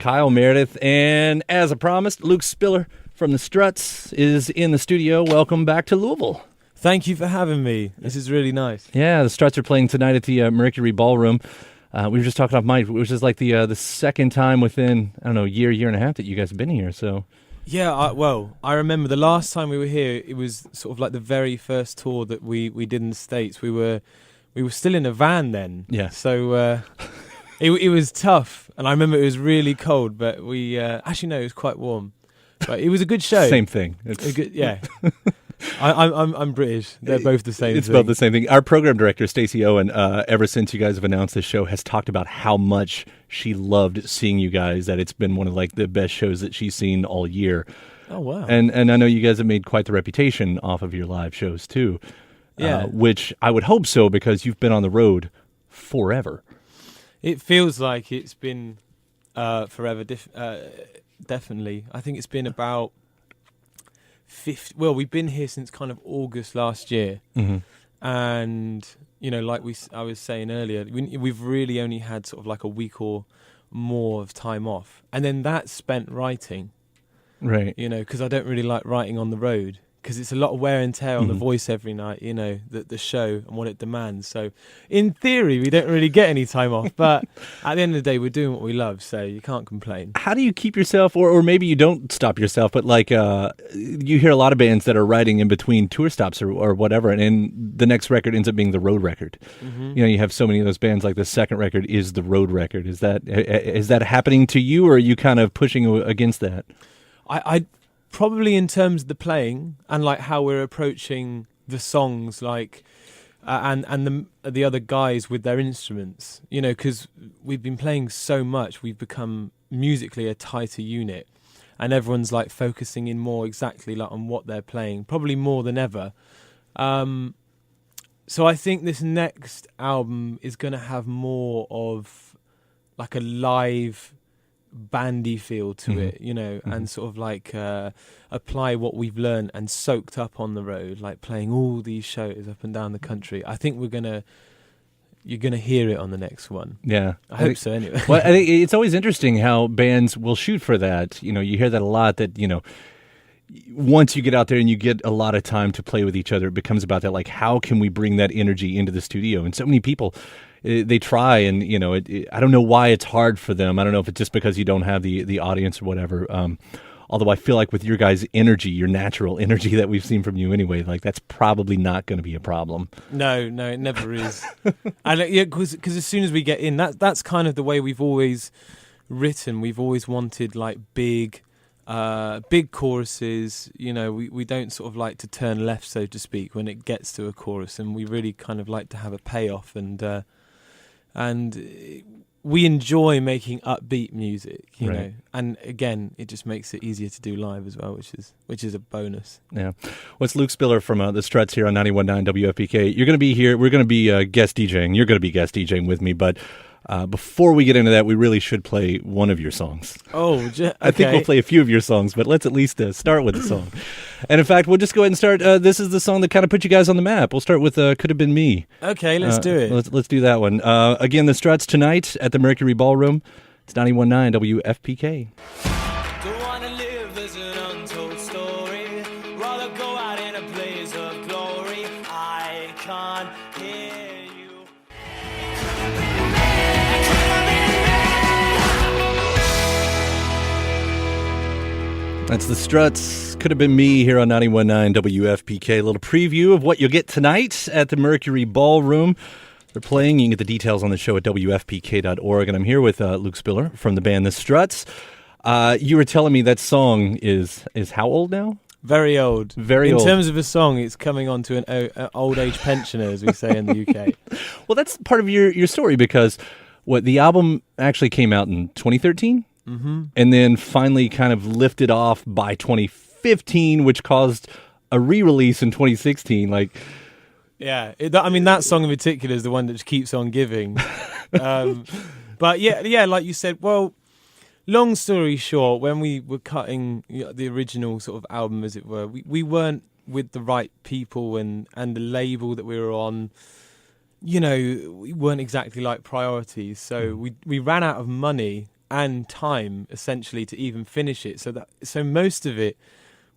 Kyle Meredith, and as I promised, Luke Spiller from The Struts is in the studio. Welcome back to Louisville. Thank you for having me. This is really nice. Yeah, The Struts are playing tonight at the Mercury Ballroom. We were just talking off mic, which is like the second time within, I don't know, year and a half that you guys have been here, so... Yeah, I remember the last time we were here, it was sort of like the very first tour that we did in the States. We were still in a van then. Yeah. So it was tough, and I remember it was really cold, but we actually no, it was quite warm. But it was a good show. Same thing. Yeah. I'm British. They're both the same. It's thing. both the same thing. Our program director, Stacey Owen, ever since you guys have announced this show, has talked about how much she loved seeing you guys. That it's been one of like the best shows that she's seen all year. Oh wow! And I know you guys have made quite the reputation off of your live shows too. Yeah. Which I would hope so, because you've been on the road forever. It feels like it's been forever. Definitely, I think it's been about 50. Well, we've been here since kind of August last year, and you know, like I was saying earlier, we've really only had sort of like a week or more of time off, and then that's spent writing. Right. You know, because I don't really like writing on the road, because it's a lot of wear and tear on the voice every night, you know, the show and what it demands. So in theory, we don't really get any time off, but at the end of the day, we're doing what we love, so you can't complain. How do you keep yourself, or maybe you don't stop yourself, but like you hear a lot of bands that are writing in between tour stops or whatever, and then the next record ends up being the road record. You know, you have so many of those bands, like the second record is the road record. Is that happening to you, or are you kind of pushing against that? I probably in terms of the playing and like how we're approaching the songs, like and the other guys with their instruments, you know, because we've been playing so much, we've become musically a tighter unit, and everyone's like focusing in more exactly like on what they're playing, probably more than ever. So I think this next album is going to have more of like a live bandy feel to it, you know, and sort of like apply what we've learned and soaked up on the road, like playing all these shows up and down the country. I think you're gonna hear it on the next one. Yeah, I hope so anyway. Well, I think it's always interesting how bands will shoot for that. You know, you hear that a lot, that, you know, once you get out there and you get a lot of time to play with each other, it becomes about that, like, how can we bring that energy into the studio? And so many people, they try, and, you know, I don't know why it's hard for them. I don't know if it's just because you don't have the audience or whatever. Although I feel like with your guys' energy, your natural energy that we've seen from you anyway, like that's probably not going to be a problem. No, it never is. And yeah, because as soon as we get in, that's kind of the way we've always written. We've always wanted like big choruses. You know, we don't sort of like to turn left, so to speak, when it gets to a chorus, and we really kind of like to have a payoff, and we enjoy making upbeat music, you know. And again, it just makes it easier to do live as well, which is a bonus. Yeah. Well, it's Luke Spiller from The Struts here on 91.9 WFPK. You're going to be here. We're going to be guest DJing. You're going to be guest DJing with me, but before we get into that, we really should play one of your songs. Oh, okay. I think we'll play a few of your songs, but let's at least start with the song. And in fact, we'll just go ahead and start. This is the song that kind of put you guys on the map. We'll start with Could Have Been Me. Okay, let's do it. Let's do that one. Again, The Struts tonight at the Mercury Ballroom. It's 91.9 WFPK. Don't wanna live as an untold story. Rather go out in a blaze of glory. I can't hear you. That's The Struts. Could Have Been Me here on 91.9 WFPK. A little preview of what you'll get tonight at the Mercury Ballroom. They're playing. You can get the details on the show at WFPK.org. And I'm here with Luke Spiller from the band The Struts. You were telling me that song is how old now? Very old. Very old. In terms of a song, it's coming on to an old age pensioner, as we say in the UK. Well, that's part of your story, because the album actually came out in 2013? And then finally kind of lifted off by 2015, which caused a re-release in 2016. Like, yeah, I mean, that song in particular is the one that just keeps on giving. But yeah, like you said, well, long story short, when we were cutting the original sort of album, as it were, we weren't with the right people, and the label that we were on, you know, we weren't exactly like priorities. So we ran out of money, and time essentially to even finish it. So most of it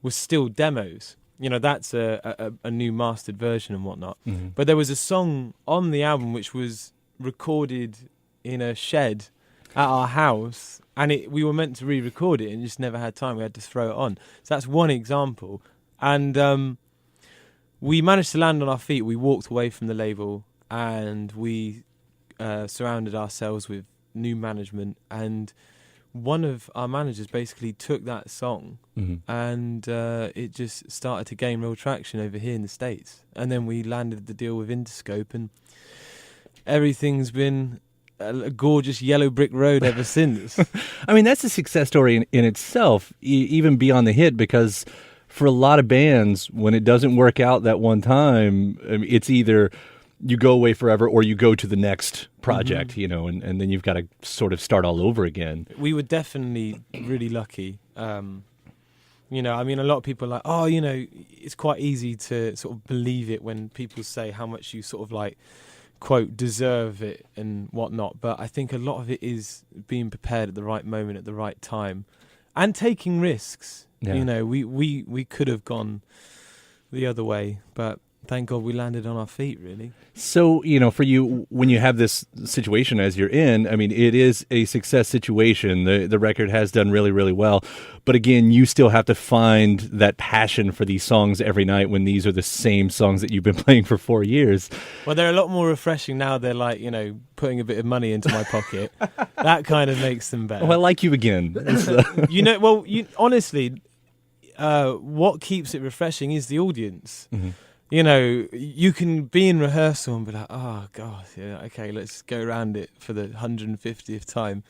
was still demos. You know, that's a new mastered version and whatnot. Mm-hmm. But there was a song on the album which was recorded in a shed at our house, and we were meant to re-record it and just never had time. We had to throw it on. So that's one example. And we managed to land on our feet. We walked away from the label and we surrounded ourselves with new management, and one of our managers basically took that song and it just started to gain real traction over here in the States. And then we landed the deal with Interscope, and everything's been a gorgeous yellow brick road ever since. I mean, that's a success story in itself, even beyond the hit, because for a lot of bands, when it doesn't work out that one time, I mean, it's either you go away forever or you go to the next project, you know, and then you've got to sort of start all over again. We were definitely really lucky. You know, I mean, a lot of people are like, oh, you know, it's quite easy to sort of believe it when people say how much you sort of like, quote, deserve it and whatnot. But I think a lot of it is being prepared at the right moment, at the right time, and taking risks. Yeah. You know, we could have gone the other way, but thank God we landed on our feet, really. So, you know, for you, when you have this situation as you're in, I mean, it is a success situation. The record has done really, really well. But again, you still have to find that passion for these songs every night when these are the same songs that you've been playing for 4 years. Well, they're a lot more refreshing now. They're like, you know, putting a bit of money into my pocket. That kind of makes them better. Oh, I like you again. You know, well, honestly, what keeps it refreshing is the audience. Mm-hmm. You know, you can be in rehearsal and be like, oh, God, yeah, okay, let's go around it for the 150th time.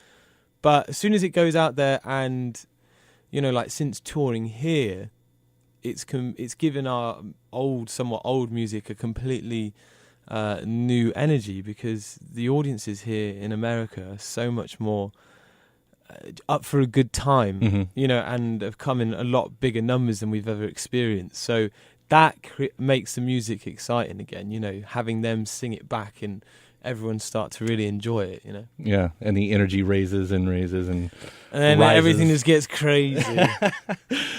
But as soon as it goes out there and, you know, like since touring here, it's given our somewhat old music a completely new energy, because the audiences here in America are so much more up for a good time, you know, and have come in a lot bigger numbers than we've ever experienced. So that makes the music exciting again, you know, having them sing it back and everyone start to really enjoy it, you know. Yeah, and the energy raises and then rises. Everything just gets crazy.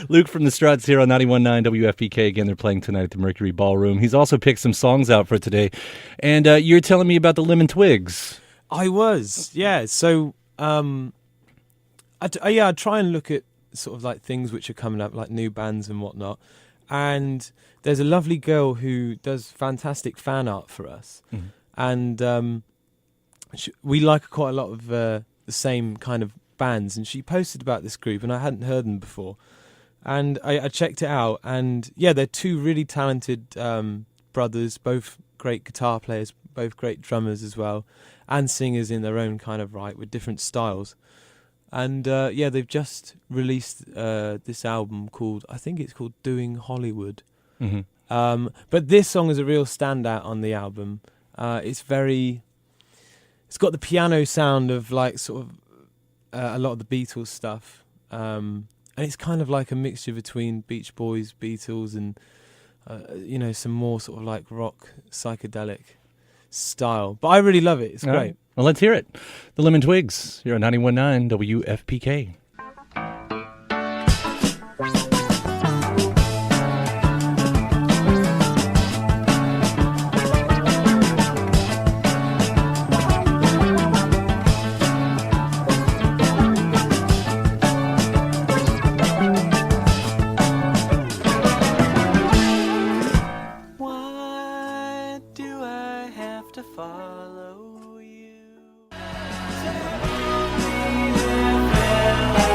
Luke from the Struts here on 91.9 WFPK. Again, they're playing tonight at the Mercury Ballroom. He's also picked some songs out for today. And you're telling me about the Lemon Twigs. I was, yeah. So I try and look at sort of like things which are coming up, like new bands and whatnot. And there's a lovely girl who does fantastic fan art for us. And we like quite a lot of the same kind of bands. And she posted about this group, and I hadn't heard them before. And I checked it out. And, yeah, they're two really talented brothers, both great guitar players, both great drummers as well, and singers in their own kind of right with different styles. And, they've just released this album I think it's called Doing Hollywood. But this song is a real standout on the album. It's got the piano sound of like sort of a lot of the Beatles stuff. And it's kind of like a mixture between Beach Boys, Beatles, and, you know, some more sort of like rock psychedelic style. But I really love it. It's great. Right. Well, let's hear it. The Lemon Twigs here on 91.9 WFPK. Why do I have to follow you? Tell me if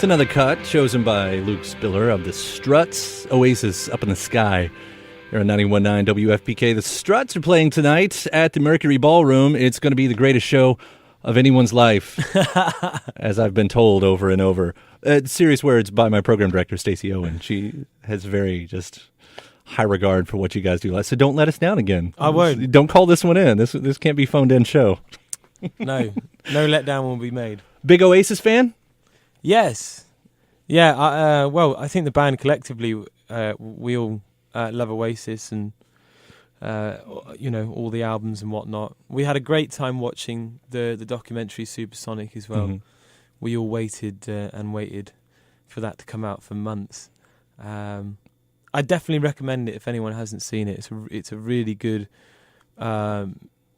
It's another cut chosen by Luke Spiller of The Struts, Oasis Up in the Sky. Here on 91.9 WFPK. The Struts are playing tonight at the Mercury Ballroom. It's going to be the greatest show of anyone's life, as I've been told over and over. Serious words by my program director, Stacey Owen. She has very just high regard for what you guys do. So don't let us down again. I won't. Don't call this one in. This can't be phoned in show. No letdown will be made. Big Oasis fan? Yes. Yeah, well, I think the band collectively, we all love Oasis and, all the albums and whatnot. We had a great time watching the documentary Supersonic as well. Mm-hmm. We all waited and waited for that to come out for months. I definitely recommend it if anyone hasn't seen it. It's a really good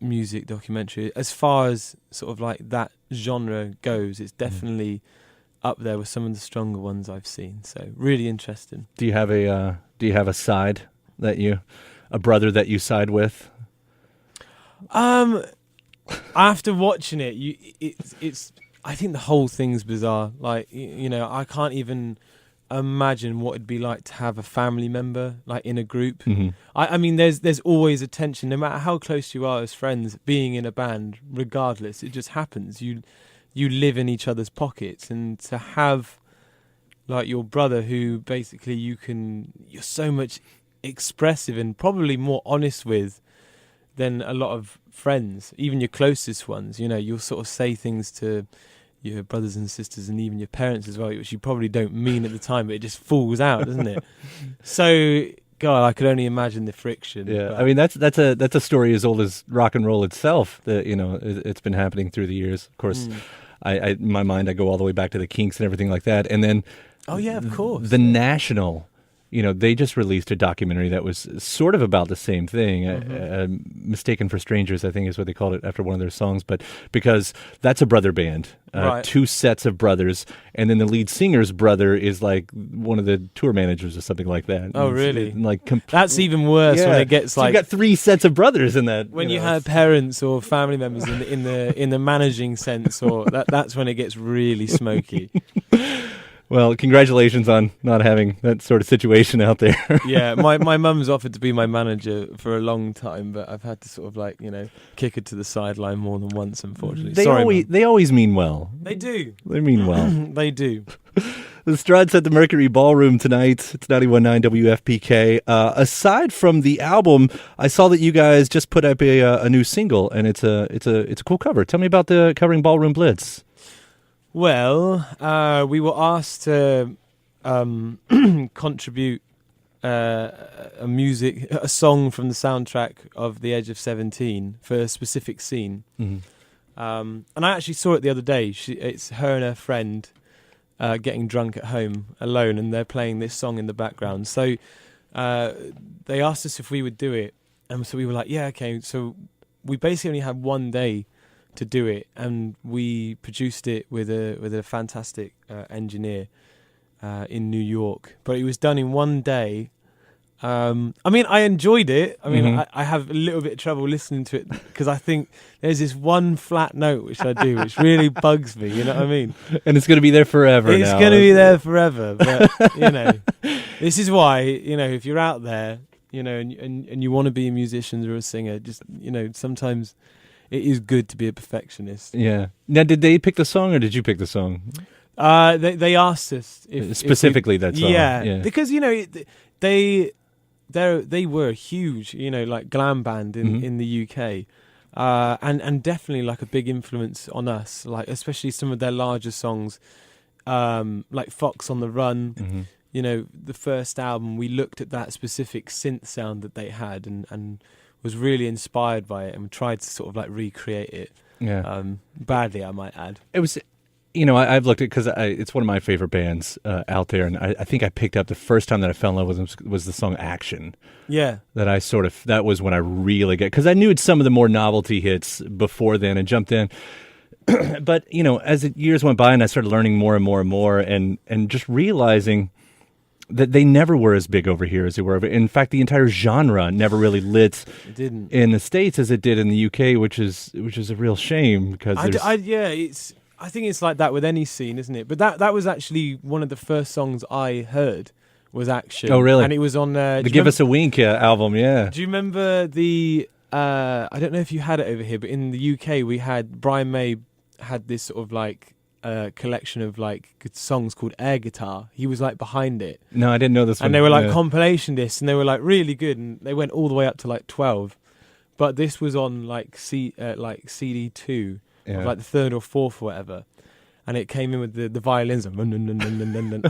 music documentary. As far as sort of like that genre goes, it's definitely up there with some of the stronger ones I've seen. So really interesting. Do you have a side a brother that you side with? After watching it, it's I think the whole thing's bizarre. Like, I can't even imagine what it'd be like to have a family member like in a group. Mm-hmm. I mean, there's always a tension, no matter how close you are as friends. Being in a band, regardless, it just happens. You live in each other's pockets, and to have like your brother who basically you're so much expressive and probably more honest with than a lot of friends, even your closest ones. You'll sort of say things to your brothers and sisters and even your parents as well, which you probably don't mean at the time, but it just falls out, doesn't it? So, God, I could only imagine the friction. Yeah, I mean that's a story as old as rock and roll itself. That it's been happening through the years. Of course, I in my mind I go all the way back to the Kinks and everything like that, and then of course, the National. They just released a documentary that was sort of about the same thing. Mistaken for Strangers, I think is what they called it after one of their songs. But because that's a brother band, right. Two sets of brothers, and then the lead singer's brother is like one of the tour managers or something like that. Oh, really? That's even worse when it gets so you got three sets of brothers in that. When you have parents or family members in the managing sense, or that's when it gets really smoky. Well, congratulations on not having that sort of situation out there. Yeah, my mum's offered to be my manager for a long time, but I've had to sort of kick her to the sideline more than once, unfortunately. They always mean well. They do. They mean well. They do. The Struts at the Mercury Ballroom tonight. It's 91.9 WFPK. Aside from the album, I saw that you guys just put up a new single, and it's a cool cover. Tell me about the covering Ballroom Blitz. Well, we were asked to contribute a song from the soundtrack of The Edge of 17 for a specific scene. Mm-hmm. And I actually saw it the other day. It's her and her friend getting drunk at home alone, and they're playing this song in the background. So they asked us if we would do it, and so we were like, yeah, okay. So we basically only had one day to do it, and we produced it with a fantastic engineer in New York. But it was done in one day. I mean, I enjoyed it. I mean, I have a little bit of trouble listening to it because I think there's this one flat note which I do, which really bugs me. You know what I mean? And it's going to be there forever. It's going to be there forever. But this is why if you're out there, and you want to be a musician or a singer, just sometimes it is good to be a perfectionist. Yeah. Now, did they pick the song or did you pick the song? They asked us if specifically that song. Yeah, because they were a huge like glam band in the UK, and definitely like a big influence on us. Like especially some of their larger songs, like Fox on the Run. Mm-hmm. The first album, we looked at that specific synth sound that they had and was really inspired by it and tried to sort of like recreate it. Yeah. Badly, I might add. It was, I've looked at because it's one of my favorite bands out there, and I think I picked up the first time that I fell in love with them was the song Action. Yeah. That was when I really because I knew some of the more novelty hits before then and jumped in. But, as the years went by and I started learning more and more and more and just realizing that they never were as big over here as they were over. In fact, the entire genre never really lit in the States as it did in the UK, which is a real shame because I think it's like that with any scene, isn't it? But that was actually one of the first songs I heard was Action. Oh, really? And it was on the Give Us a Wink album, yeah. Do you remember the I don't know if you had it over here, but in the UK we had Brian May had this sort of like collection of like good songs called Air Guitar. He was like behind it. No, I didn't know this one. And they were like compilation discs, and they were like really good, and they went all the way up to like 12. But this was on like CD2, of like the third or fourth or whatever. And it came in with the violins. And I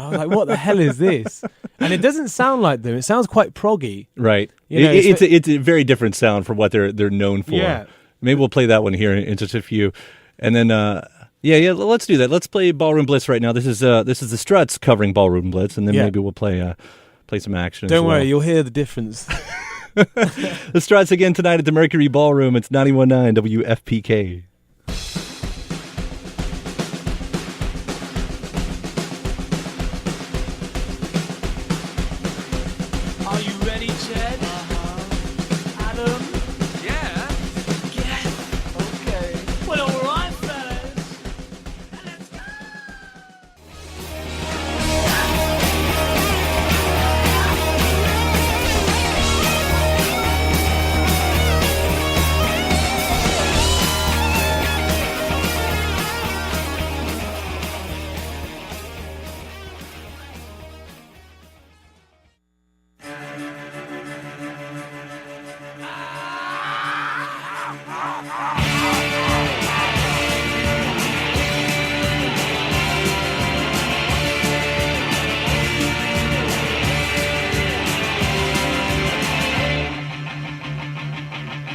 was like, what the hell is this? And it doesn't sound like them. It sounds quite proggy. Right. You know, it's a very different sound from what they're known for. Yeah. Maybe we'll play that one here in just a few. And then, let's do that. Let's play Ballroom Blitz right now. This is the Struts covering Ballroom Blitz, and then maybe we'll play some Action Don't as well. worry, you'll hear the difference. The Struts again tonight at the Mercury Ballroom. It's 91.9 WFPK. Are you ready, Jed? Adam? Yeah. Okay. Well, all right, fellas. Let's go.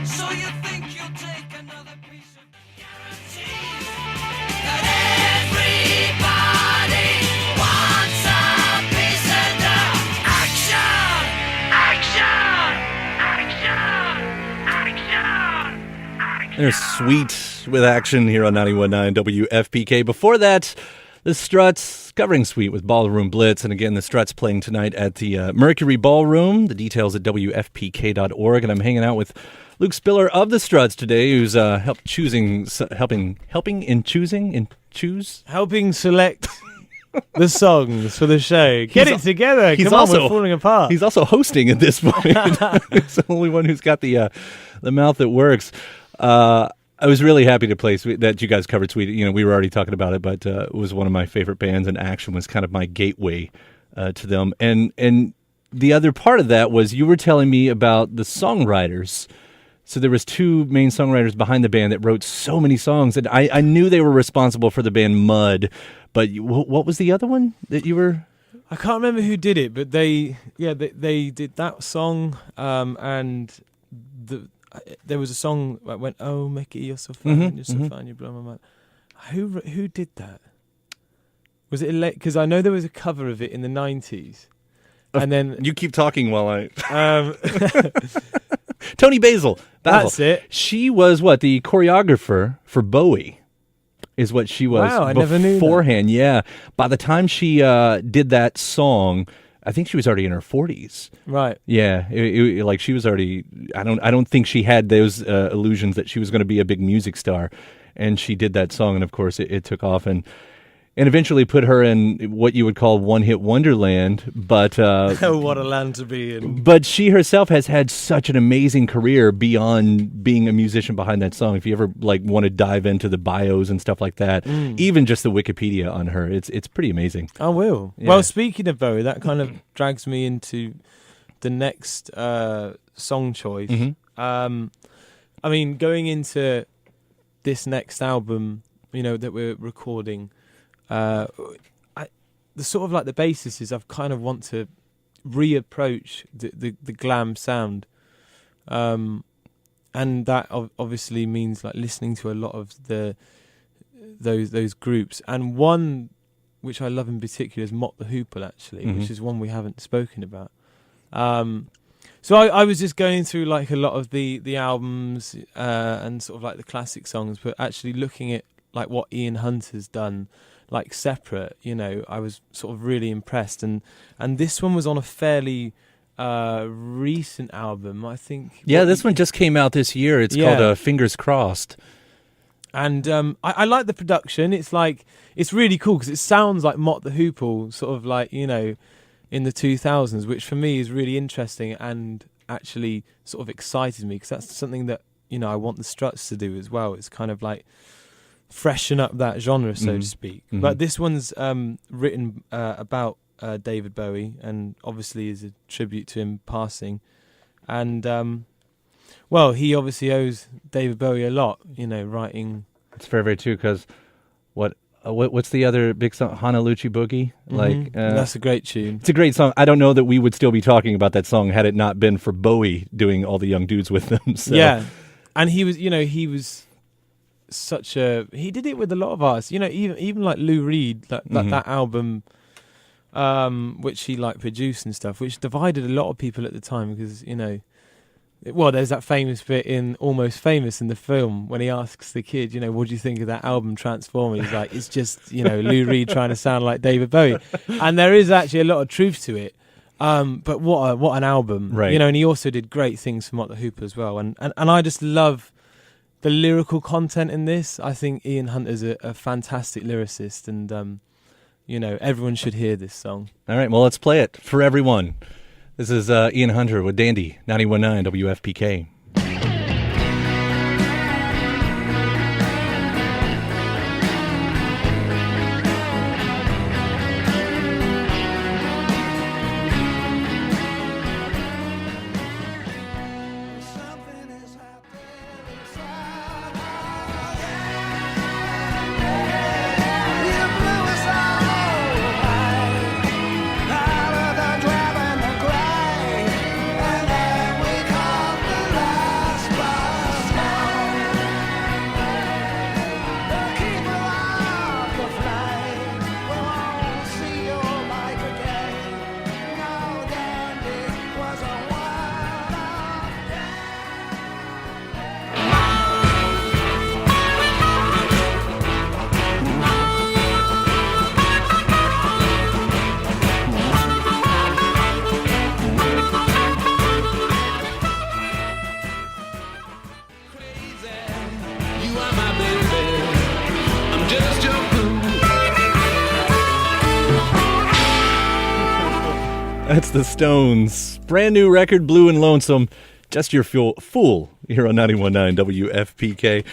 So you think you'll take another piece of guarantee that everybody wants a piece of the action, action. There's Sweet with Action here on 91.9 WFPK. Before that, the Struts covering Sweet with Ballroom Blitz. And again, the Struts playing tonight at the Mercury Ballroom. The details at WFPK.org. And I'm hanging out with Luke Spiller of the Struts today, who's helping select the songs for the show. Get it together. Come on, we're falling apart. He's also hosting at this point. He's the only one who's got the mouth that works. I was really happy to play Sweet, that you guys covered Sweet. You know, we were already talking about it, but it was one of my favorite bands, and Action was kind of my gateway to them. And the other part of that was you were telling me about the songwriters. So there was two main songwriters behind the band that wrote so many songs, and I knew they were responsible for the band Mud. But what was the other one that you were? I can't remember who did it, but they did that song, and there was a song that went, "Oh, Mickey, you're so fine, you're so fine, you blow my mind." Who did that? Was it because I know there was a cover of it in the 90s, and then you keep talking while I. Tony Basil. That's it. She was the choreographer for Bowie. Is what she was. Wow, I never knew that. Beforehand. Yeah. By the time she did that song, I think she was already in her 40s. Right. Yeah. Like she was already. I don't think she had those illusions that she was going to be a big music star, and she did that song, and of course it took off and eventually put her in what you would call one-hit wonderland. But what a land to be in. But she herself has had such an amazing career beyond being a musician behind that song. If you ever want to dive into the bios and stuff like that, even just the Wikipedia on her, it's pretty amazing. I will. Yeah. Well, speaking of Bowie, that kind of drags me into the next song choice. I mean, going into this next album, that we're recording, the sort of the basis is I've kind of want to reapproach the glam sound, and that obviously means listening to a lot of those groups, and one which I love in particular is Mott the Hoople, actually, which is one we haven't spoken about. So I was just going through a lot of the albums and sort of the classic songs, but actually looking at what Ian Hunter's done separate, I was sort of really impressed, and this one was on a fairly recent album, I think. Yeah, this one just came out this year. It's called Fingers Crossed. And I like the production. It's really cool because it sounds like Mott the Hoople, sort of like, you know, in the 2000s, which for me is really interesting and actually sort of excited me because that's something that, you know, I want the Struts to do as well. It's kind of like freshen up that genre, so to speak. But this one's written about David Bowie and obviously is a tribute to him passing. And well, he obviously owes David Bowie a lot, you know, writing. It's very, very true, because what's the other big song? Honolulu Boogie? Like that's a great tune. It's a great song. I don't know that we would still be talking about that song had it not been for Bowie doing all the young dudes with them. So. Yeah. And he was he did it with a lot of artists, you know, even like Lou Reed, that album, which he like produced and stuff, which divided a lot of people at the time because, you know, well, there's that famous bit in Almost Famous in the film when he asks the kid, you know, what do you think of that album Transformer? He's like, it's just, you know, Lou Reed trying to sound like David Bowie. And there is actually a lot of truth to it. But what an album, right? You know, and he also did great things for Mott the Hoople as well. And I just love the lyrical content in this. I think Ian Hunter's a fantastic lyricist, and you know, everyone should hear this song. All right, well, let's play it for everyone. This is Ian Hunter with Dandy 91.9 WFPK. That's the Stones. Brand new record, Blue and Lonesome. Just your fool here on 91.9 WFPK.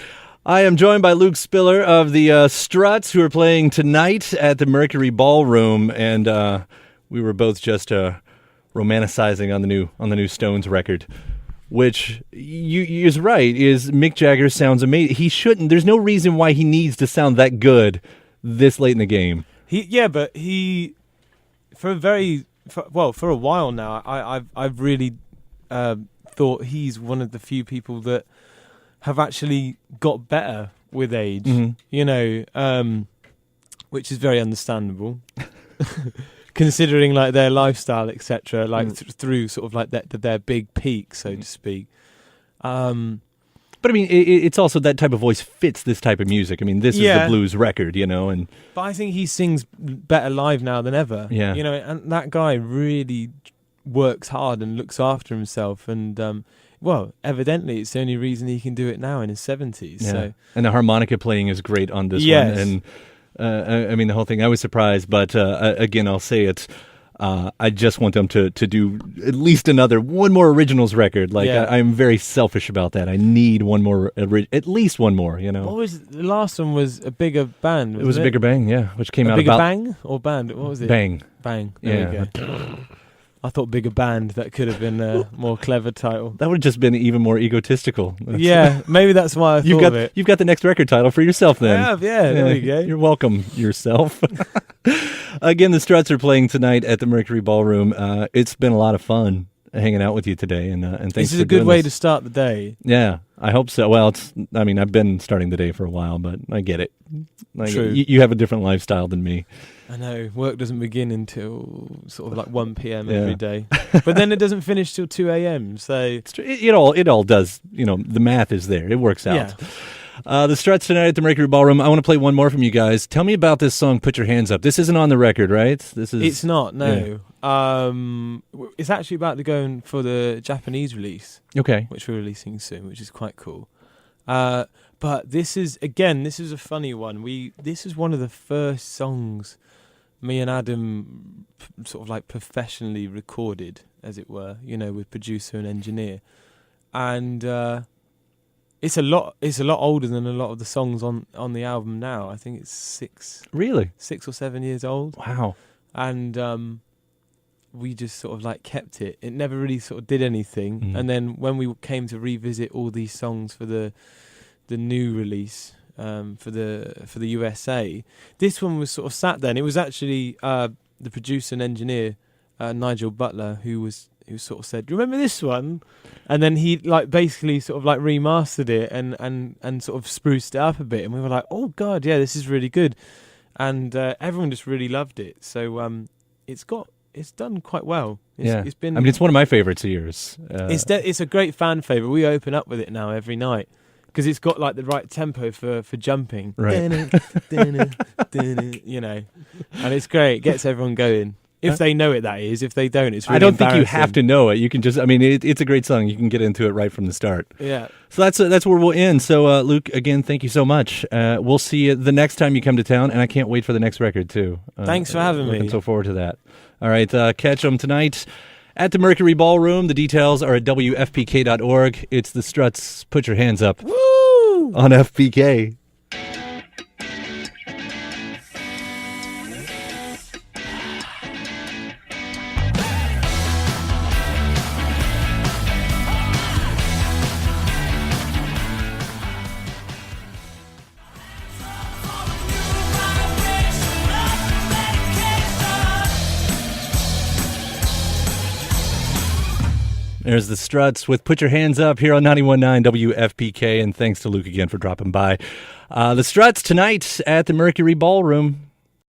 I am joined by Luke Spiller of the Struts, who are playing tonight at the Mercury Ballroom, and we were both just romanticizing on the new Stones record, which is right. Is Mick Jagger sounds amazing. He shouldn't. There's no reason why he needs to sound that good this late in the game. But for a while now, I've really thought he's one of the few people that have actually got better with age, you know, which is very understandable, considering like their lifestyle, etc. Like through sort of like their big peak, so to speak. But I mean, it's also that type of voice fits this type of music. I mean, this is the blues record, you know. But I think he sings better live now than ever. Yeah, you know, and that guy really works hard and looks after himself. And well, evidently, it's the only reason he can do it now in his 70s. Yeah. So. And the harmonica playing is great on this one. And I mean, the whole thing. I was surprised, but again, I'll say it. I just want them to do at least one more originals record. Like I'm very selfish about that. I need one more, at least one more. You know. What was the last one? Was a bigger band? It was a bigger bang, yeah, which came out bigger about bang or band. What was it? Bang. There we go. I thought bigger band. That could have been a more clever title. That would have just been even more egotistical. Yeah, maybe that's why I thought of it. You've got the next record title for yourself then. I have, there we go. You're welcome, yourself. Again, the Struts are playing tonight at the Mercury Ballroom. It's been a lot of fun hanging out with you today, and thanks for doing this. This is a good way to start the day. Yeah, I hope so. Well, I've been starting the day for a while, but I get it. True. You have a different lifestyle than me. I know. Work doesn't begin until sort of like 1 p.m. every day. But then it doesn't finish till 2 a.m. So it all does, you know, the math is there. It works out. Yeah. The Struts tonight at the Mercury Ballroom. I want to play one more from you guys. Tell me about this song, Put Your Hands Up. This isn't on the record, right? It's not, no. Yeah. It's actually about to go in for the Japanese release. Okay. Which we're releasing soon, which is quite cool. But this is a funny one. This is one of the first songs me and Adam sort of like professionally recorded, as it were, with producer and engineer. And it's a lot older than a lot of the songs on the album now. I think it's 6 or 7 years old. Wow. And we just sort of like kept it. It never really sort of did anything. Mm. And then when we came to revisit all these songs for the new release for the USA, this one was sort of sat there. And it was actually the producer and engineer Nigel Butler who sort of said, "Do you remember this one?" And then he like basically sort of like remastered it and sort of spruced it up a bit. And we were like, "Oh God, yeah, this is really good." And everyone just really loved it. So it's done quite well. It's been. I mean, it's one of my favorites of yours. It's a great fan favorite. We open up with it now every night because it's got like the right tempo for jumping. Right. And it's great. It gets everyone going. If they know it, that is. If they don't, it's really I don't think you embarrassing. have to know it. You can just, I mean, it's a great song. You can get into it right from the start. Yeah. So that's where we'll end. So, Luke, again, thank you so much. We'll see you the next time you come to town, and I can't wait for the next record, too. Thanks for having me. Looking so forward to that. All right, catch them tonight at the Mercury Ballroom. The details are at WFPK.org. It's the Struts. Put your hands up. Woo! On FPK. There's the Struts with Put Your Hands Up here on 91.9 WFPK, and thanks to Luke again for dropping by. The Struts tonight at the Mercury Ballroom.